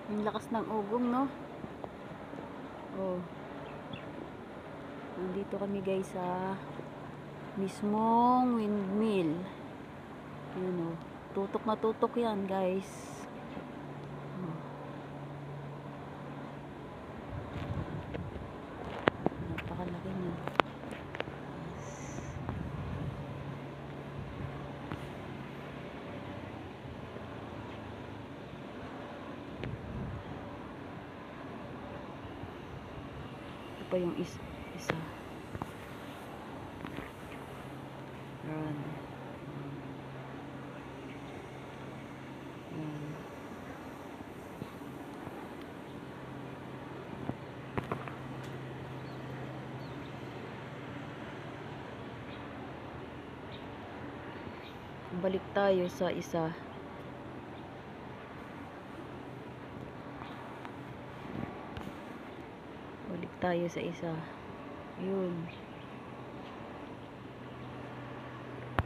Ang lakas ng ugong, no? Oh. Nandito kami guys sa mismong windmill. Yun, oh. Tutok na tutok yan guys. Oh. Napakalaki niya. Pa yung isa. Yan. Yan. Balik tayo sa isa. Balik tayo sa isa. Yun.